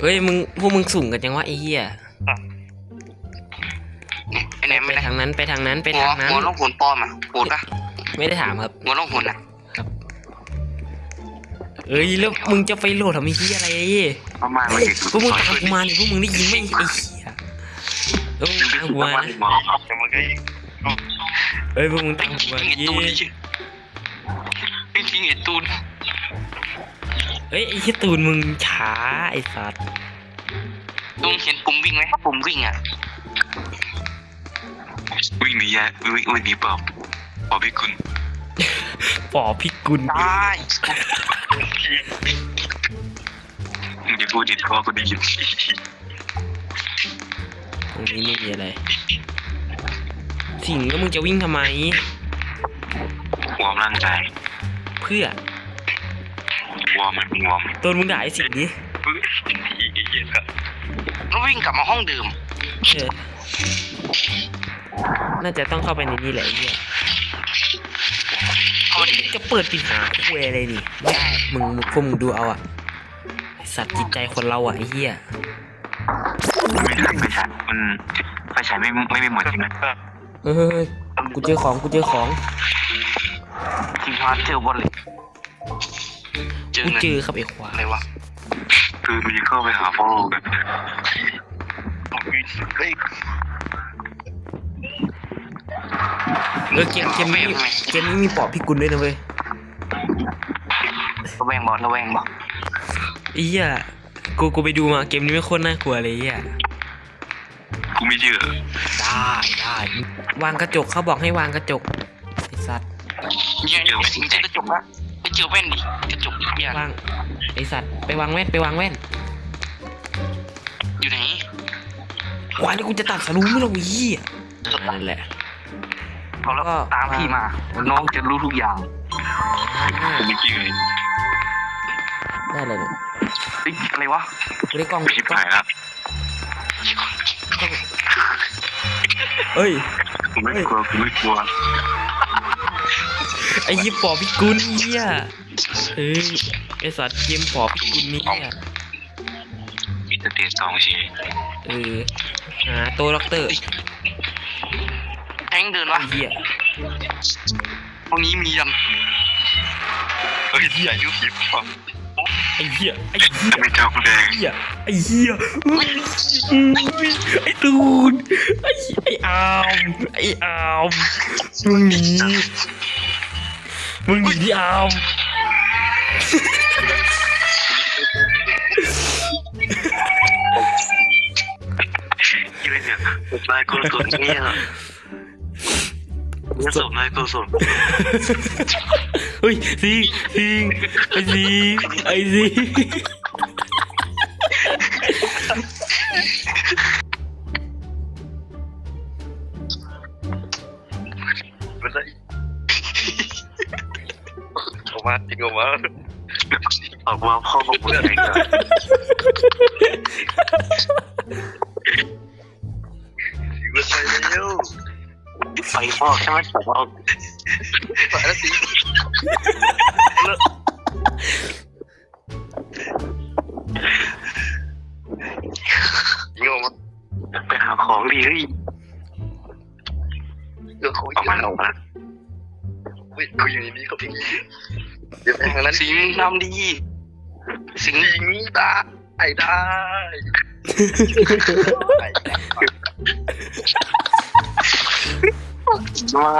เฮ้ยพวกมึงสูงกันจังวะไอ้เหี้ย ไอ้ไหน ไป ไม่ได้ ทางนั้นไปทางนั้นไป หัว ทางนั้น หัวล่องหนปลอมอ่ะปูดปะ ไม่ได้ถามครับ หัวล่องหนอ่ะ เอ้ยแล้วมึงจะไปโหลดทำไมเหี้ยอะไร ประมาณมัน พวกมึงตามกูมาเนี่ยพวกมึงได้ยินไหมไอ้เหี้ยเออมึงตามกูมานะ แต่มันก็อีก เอ้ยพวกมึงตามกูมา ไอ้ ดิ ตูนจริงไอ้ตูน เฮ้ยไอ้เหี้ยตูนมึงช้าไอ้สัตว์ ตูนเห็นปุ่มวิ่งไหมปุ่มวิ่งอ่ะ วิ่งหนียะวิ่งหนีปอบพี่คุณ ปอพิกุล ได้ มึงจะพูดดิพ่อกูได้ยิน ตรงนี้ไม่มีอะไรสิ่งแล้วมึงจะวิ่งทำไม วอร์มร่างกาย เพื่อ วอร์มมันเป็นวอร์ม ตัวมึงด่าไอ้สิ่งนี้ แล้ววิ่งกลับมาห้องเดิม เออน่าจะต้องเข้าไปในนี้แหละไอ้เหี้ย เอาดิ จะเปิดปิดหาคุยอะไรนี่ไม่ได้พวกมึงดูเอาอะไอ้สัตว์จิตใจคนเราอะไอ้เหี้ย ไม่ใช่ไฟฉายมันไฟฉายไม่หมดใช่ไหม เฮ้ยกูเจอของจริงฮาร์ดเจอบอลเลยเจอ กู เงิน เจอครับไอ้ควา อะไร ยว ะ คือมันจะเข้าไปหาพ่อกัน เกมนี้มีปอบพิกุลด้วยนะเว้ย ระแวงบอลระแวงบอล ไอ้เหี้ยกูไปดูมาเกมนี้ไม่โคตรน่ากลัวเลยไอ้เหี้ย กูไม่เชื่อ ได้วางกระจกเขาบอกให้วางกระจกไอ้สัตว์ ยังสิงเจอกระจกละไปเจอแว่นดิกระจกอย่าง วางไอ้สัตว์ไปวางแว่นอยู่ไหน วางนี่กูจะตัดสรู้ไม่ลงอีเหี้ยนั่นแหละ เอาแล้วตามพี่มาน้องจะรู้ทุกอย่าง กูไม่เชื่อ ได้เลยเนี่ย อะไรวะ กูได้กล้อง ชิบหายแล้ว เอ้ย กูไม่กลัว ไอ้ยี่ปอบพิกุลเหี้ยเอ้ยไอ้สัตว์เกมปอบพิกุลนี่เหี้ย มีสเตจ2เฉย ตัวด็อกเตอร์ แทงเดินวะ ไอ้เหี้ย ตรงนี้มียัน เฮ้ยที่อายุคลิป ไอ้เหี้ย ทำไมจอกูแดง ไอ้เหี้ยไอ้ตูนไอ้อามมึงหนีที่อาม ยี่เลยเนี่ยนายโกศลเนี่ยสมนายโกศล เฮ้ยสิไอ้สิ มันได้ออกมาจริงออกมาพ่อของมึงเองอะมันไปแล้วไฟพ่อใช่ไหมผมเอาไปแล้วสิโยมไปหาของดีเฮ้ยเดี๋ยวเขาออกมาเฮ้ยเขาอยู่ในนี้เขาพี่เดี๋ยวไปทางนั้น สิงนำดีสิง สิงได้ได้มา